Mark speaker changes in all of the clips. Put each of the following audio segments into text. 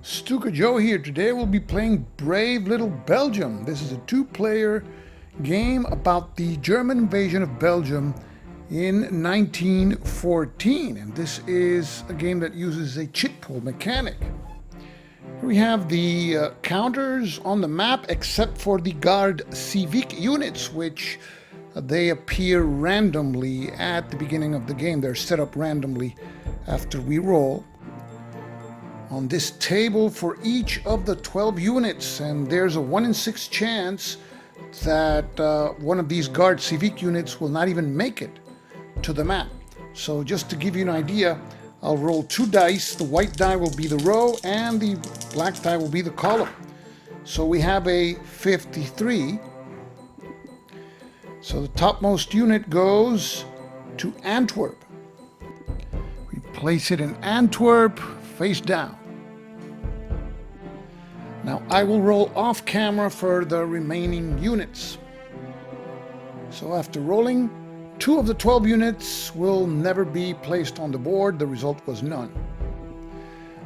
Speaker 1: Stuka Joe here. Today we'll be playing Brave Little Belgium. This is a two-player game about the German invasion of Belgium in 1914. And this is a game that uses a chit pool mechanic. We have the counters on the map except for the Guard Civic units, which they appear randomly at the beginning of the game. They're set up randomly after we roll on this table for each of the 12 units, and there's a 1 in 6 chance that one of these Guard Civic units will not even make it to the map. So just to give you an idea, I'll roll 2 dice. The white die will be the row and the black die will be the column. So we have a 53. So the topmost unit goes to Antwerp. We place it in Antwerp, face down. Now I will roll off camera for the remaining units. So after rolling, 2 of the 12 units will never be placed on the board. The result was none.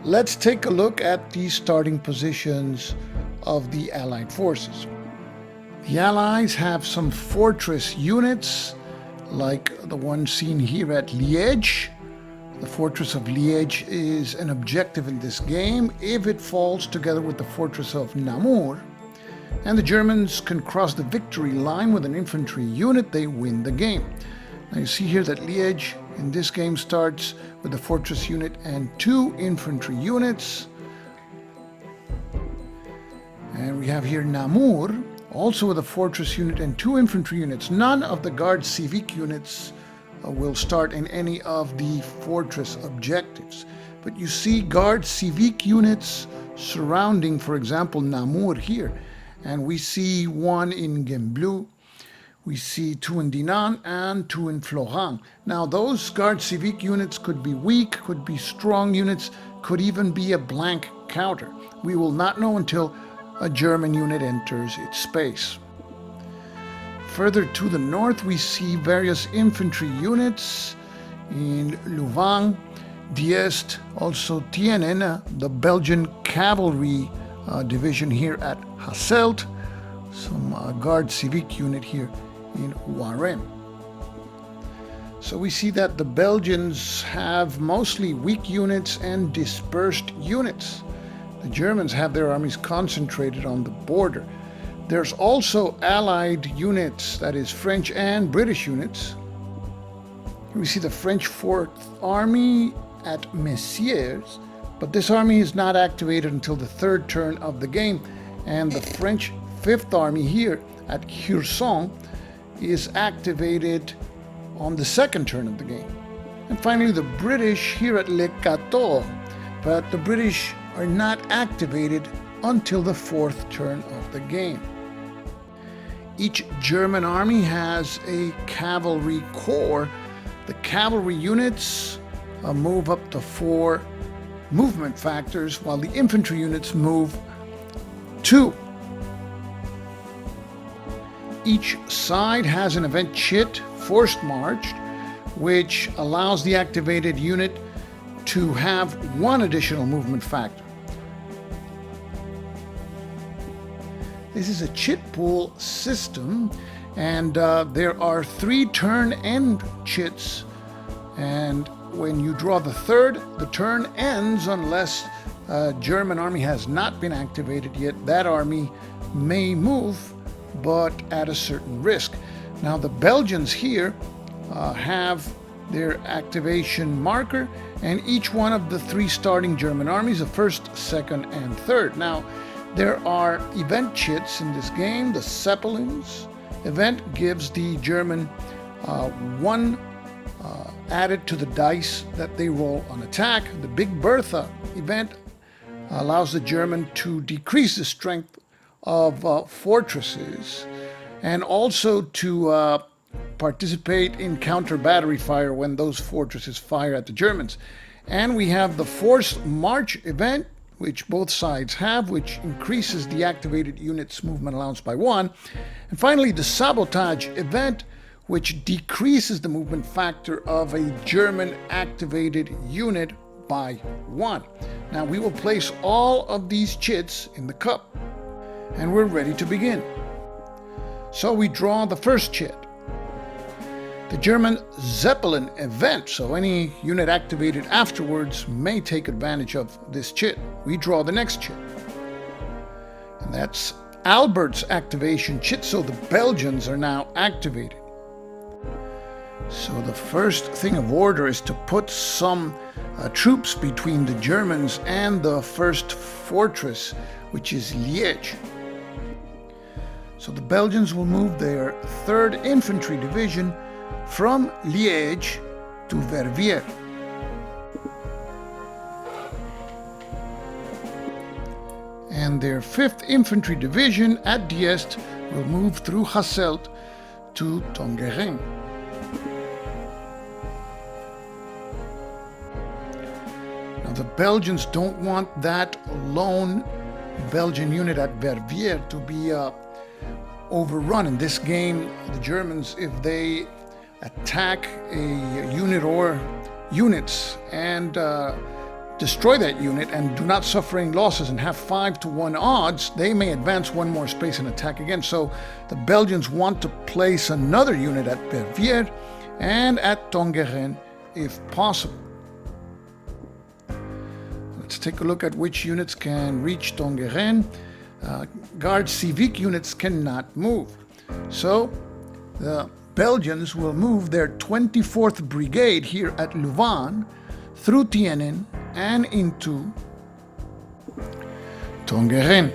Speaker 1: Let's take a look at the starting positions of the Allied forces. The Allies have some fortress units, like the one seen here at Liège. The fortress of Liège is an objective in this game if it falls together with the fortress of Namur. And the Germans can cross the victory line with an infantry unit, they win the game. Now you see here that Liège in this game starts with a fortress unit and 2 infantry units. And we have here Namur, also with a fortress unit and 2 infantry units. None of the Guard Civic units will start in any of the fortress objectives. But you see Guard Civic units surrounding, for example, Namur here. And we see 1 in Gembloux, we see 2 in Dinan, and 2 in Florin. Now those Guard Civic units could be weak, could be strong units, could even be a blank counter. We will not know until a German unit enters its space. Further to the north, we see various infantry units in Louvain, Diest, also Tienen, the Belgian cavalry division here at Hasselt, some Guard Civic unit here in Warren. So we see that the Belgians have mostly weak units and dispersed units. The Germans have their armies concentrated on the border. There's also Allied units, that is French and British units. We see the French 4th Army at Messières, but this army is not activated until the 3rd turn of the game, and the French 5th Army here at Hirson is activated on the 2nd turn of the game. And finally the British here at Le Cateau, but the British are not activated until the 4th turn of the game. Each German army has a cavalry corps. The cavalry units move up to 4 movement factors, while the infantry units move 2. Each side has an event chit, forced marched, which allows the activated unit to have 1 additional movement factor. This is a chit pool system, and there are 3 turn end chits, and when you draw the 3rd, the turn ends unless a German army has not been activated yet. That army may move, but at a certain risk. Now the Belgians here have their activation marker, and each one of the 3 starting German armies, the 1st, 2nd, and 3rd. Now there are event chits in this game. The Zeppelins event gives the German 1 added to the dice that they roll on attack. The Big Bertha event allows the German to decrease the strength of fortresses and also to participate in counter battery fire when those fortresses fire at the Germans. And we have the Forced March event, which both sides have, which increases the activated unit's movement allowance by 1. And finally, the Sabotage event, which decreases the movement factor of a German activated unit by 1. Now we will place all of these chits in the cup, and we're ready to begin. So we draw the first chit. The German Zeppelin event, so any unit activated afterwards may take advantage of this chit. We draw the next chit. And that's Albert's activation chit, so the Belgians are now activated. So the first thing of order is to put some troops between the Germans and the first fortress, which is Liège. So the Belgians will move their 3rd Infantry Division from Liège to Verviers. And their 5th Infantry Division at Diest will move through Hasselt to Tongeren. Now the Belgians don't want that lone Belgian unit at Verviers to be overrun. In this game, the Germans, if they attack a unit or units and destroy that unit and do not suffer any losses and have 5-1 odds, they may advance one more space and attack again. So the Belgians want to place another unit at Verviers and at Tongeren if possible. Let's take a look at which units can reach Tongeren. Guard Civic units cannot move. So the Belgians will move their 24th Brigade here at Louvain through Tienen and into Tongeren.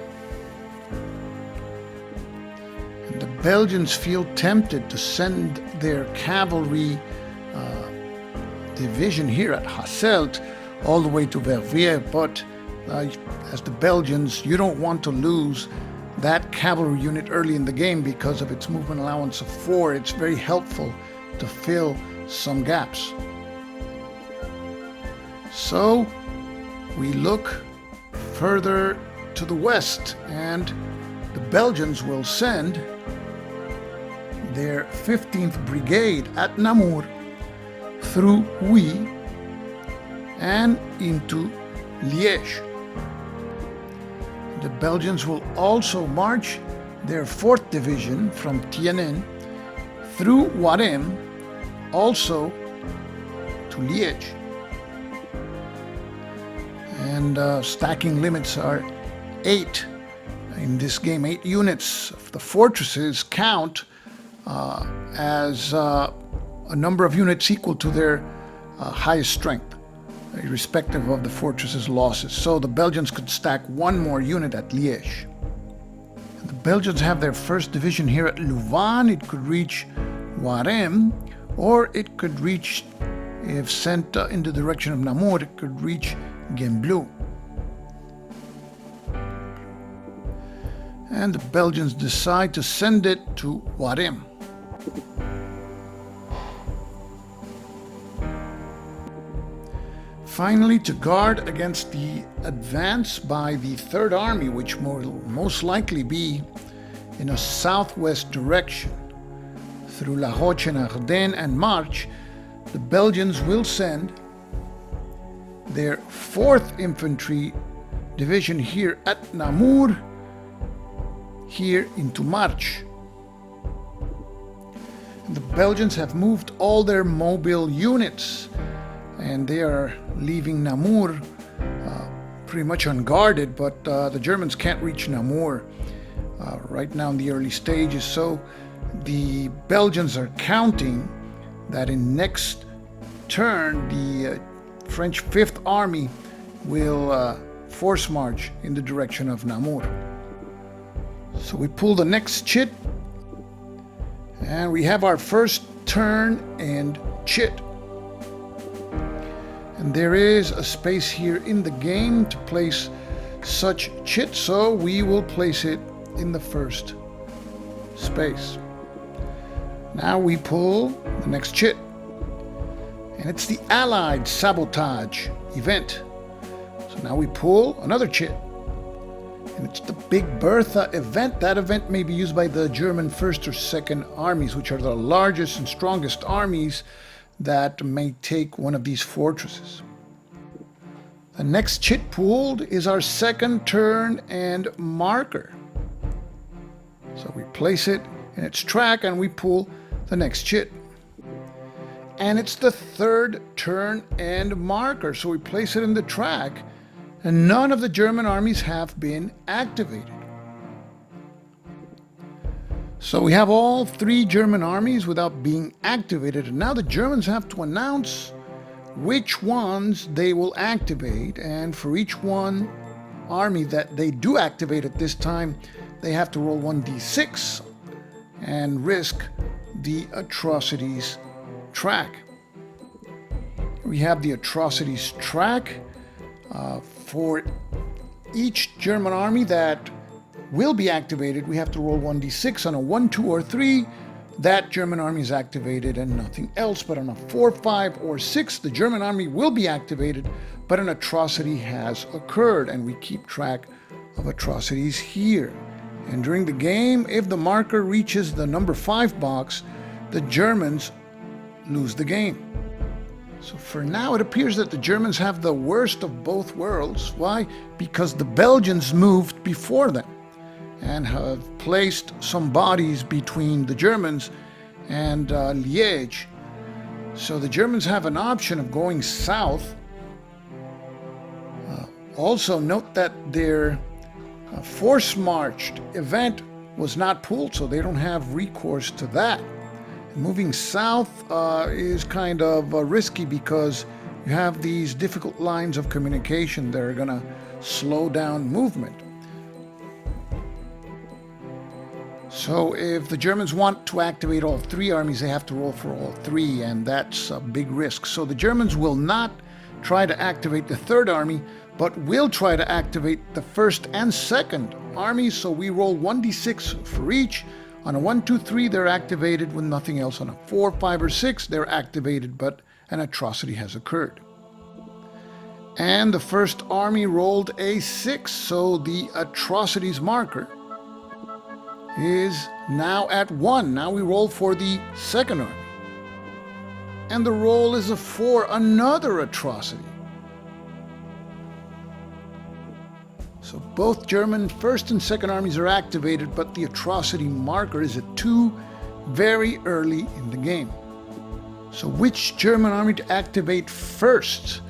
Speaker 1: And the Belgians feel tempted to send their cavalry division here at Hasselt all the way to Verviers, but as the Belgians, you don't want to lose that cavalry unit early in the game because of its movement allowance of 4. It's very helpful to fill some gaps. So we look further to the west, and the Belgians will send their 15th Brigade at Namur through Huy and into Liège. The Belgians will also march their 4th Division from Tienen through Warem, also to Liège. And stacking limits are 8. In this game, 8 units of the fortresses count as a number of units equal to their highest strength, irrespective of the fortress's losses. So the Belgians could stack one more unit at Liège. The Belgians have their 1st Division here at Louvain. It could reach Warem, or it could reach, if sent in the direction of Namur, it could reach Gembloux. And the Belgians decide to send it to Warem. Finally, to guard against the advance by the 3rd Army, which will most likely be in a southwest direction through La Roche and Ardennes and March, the Belgians will send their 4th Infantry Division here at Namur, here into March. And the Belgians have moved all their mobile units, and they are leaving Namur pretty much unguarded, but the Germans can't reach Namur right now in the early stages. So the Belgians are counting that in next turn the French 5th Army will force march in the direction of Namur. So we pull the next chit, and we have our first turn and chit. And there is a space here in the game to place such chit, so we will place it in the first space. Now we pull the next chit, and it's the Allied Sabotage event. So now we pull another chit, and it's the Big Bertha event. That event may be used by the German 1st or 2nd armies, which are the largest and strongest armies that may take one of these fortresses. The next chit pooled is our second turn and marker. So we place it in its track and we pull the next chit. And it's the third turn and marker, so we place it in the track, and none of the German armies have been activated. So we have all three German armies without being activated, and now the Germans have to announce which ones they will activate, and for each one army that they do activate at this time, they have to roll 1d6 and risk the atrocities track. We have the atrocities track for each German army that will be activated. We have to roll 1d6. On a 1, 2, or 3, that German army is activated and nothing else. But on a 4, 5, or 6, the German army will be activated, but an atrocity has occurred, and we keep track of atrocities here. And during the game, if the marker reaches the number 5 box, the Germans lose the game. So for now, it appears that the Germans have the worst of both worlds. Why? Because the Belgians moved before them and have placed some bodies between the Germans and Liège. So the Germans have an option of going south. Also note that their force-marched event was not pooled, so they don't have recourse to that. Moving south is kind of risky because you have these difficult lines of communication that are going to slow down movement. So if the Germans want to activate all three armies, they have to roll for all three, and that's a big risk. So the Germans will not try to activate the third army, but will try to activate the first and second armies. So we roll 1d6 for each. On a 1, 2, 3, they're activated with nothing else. On a 4, 5, or 6, they're activated, but an atrocity has occurred. And the first army rolled a 6, so the atrocities marker is now at 1. Now we roll for the second army. And the roll is a 4, another atrocity. So both German first and second armies are activated, but the atrocity marker is at 2 very early in the game. So which German army to activate first?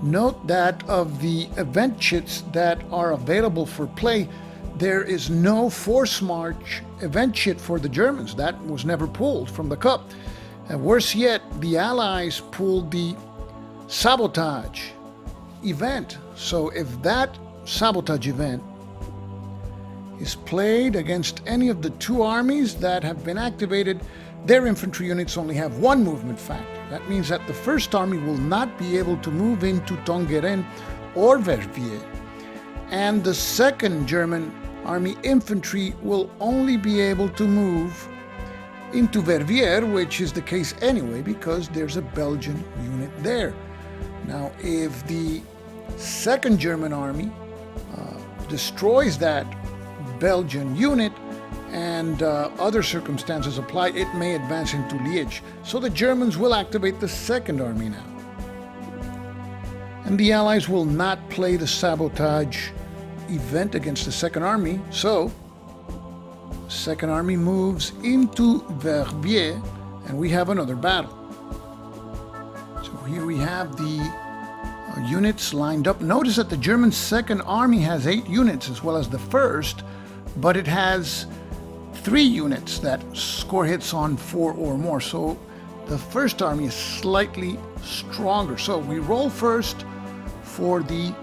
Speaker 1: Note that of the event chits that are available for play, there is no force march event chit for the Germans. That was never pulled from the cup. And worse yet, the Allies pulled the sabotage event. So if that sabotage event is played against any of the two armies that have been activated, their infantry units only have one movement factor. That means that the first army will not be able to move into Tongeren or Verviers, and the second German army infantry will only be able to move into Verviers, which is the case anyway because there's a Belgian unit there. Now, if the second German army destroys that Belgian unit and other circumstances apply, it may advance into Liège. So the Germans will activate the second army now. And the Allies will not play the sabotage event against the second army, so the second army moves into Verviers and we have another battle. So here we have the units lined up. Notice that the German second army has 8 units as well as the first, but it has 3 units that score hits on 4 or more. So the first army is slightly stronger. So we roll first for the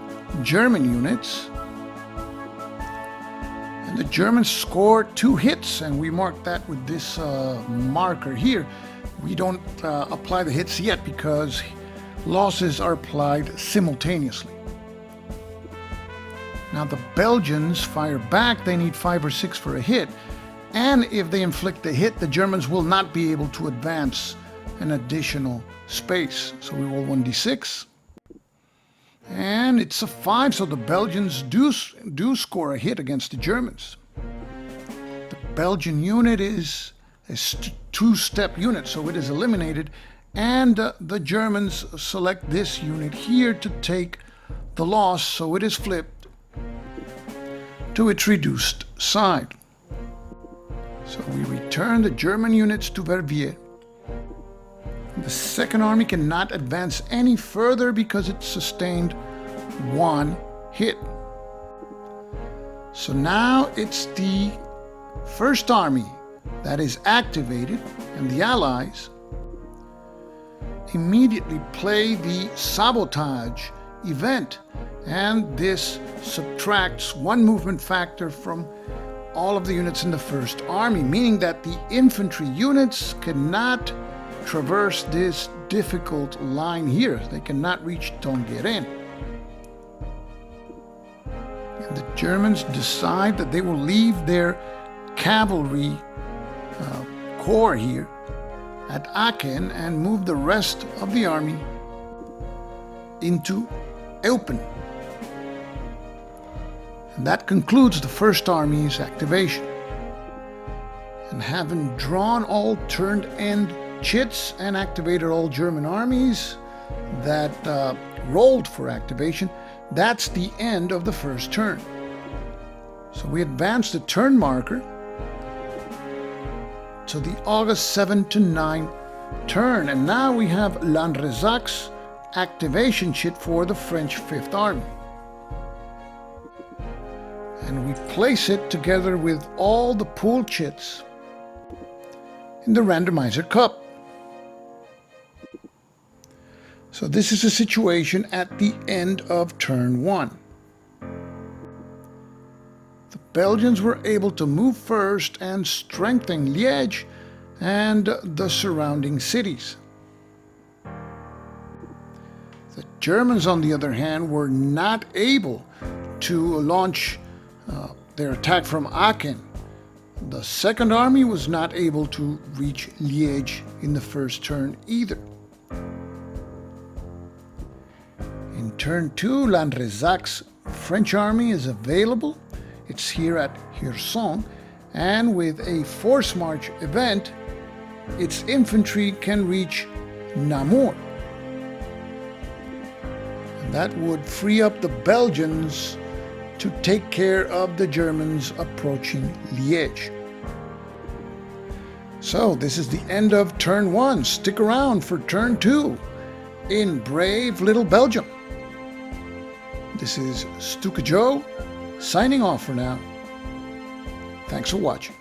Speaker 1: German units. And the Germans score 2 hits, and we mark that with this marker here. We don't apply the hits yet because losses are applied simultaneously. Now the Belgians fire back. They need 5 or 6 for a hit, and if they inflict a hit, the Germans will not be able to advance an additional space. So we roll 1d6, and it's a 5, so the Belgians do score a hit against the Germans. The Belgian unit is a 2-step unit, so it is eliminated, and the Germans select this unit here to take the loss, so it is flipped to its reduced side. So we return the German units to Verviers. The Second Army cannot advance any further because it sustained one hit. So now it's the First Army that is activated, and the Allies immediately play the sabotage event, and this subtracts one movement factor from all of the units in the First Army, meaning that the infantry units cannot traverse this difficult line here. They cannot reach Tongeren. And the Germans decide that they will leave their cavalry corps here at Aachen and move the rest of the army into Eupen. And that concludes the First Army's activation. And having drawn all turned end chits and activated all German armies that rolled for activation, that's the end of the first turn. So we advance the turn marker to the August 7 to 9 turn, and now we have Landresac's activation chit for the French Fifth Army. And we place it together with all the pool chits in the randomizer cup. So this is a situation at the end of turn 1. The Belgians were able to move first and strengthen Liège and the surrounding cities. The Germans, on the other hand, were not able to launch their attack from Aachen. The Second Army was not able to reach Liège in the first turn either. In turn 2, Landresac's French army is available. It's here at Hirson, and with a force march event, its infantry can reach Namur. And that would free up the Belgians to take care of the Germans approaching Liège. So this is the end of turn 1. Stick around for turn 2 in Brave Little Belgium. This is Stuka Joe signing off for now. Thanks for watching.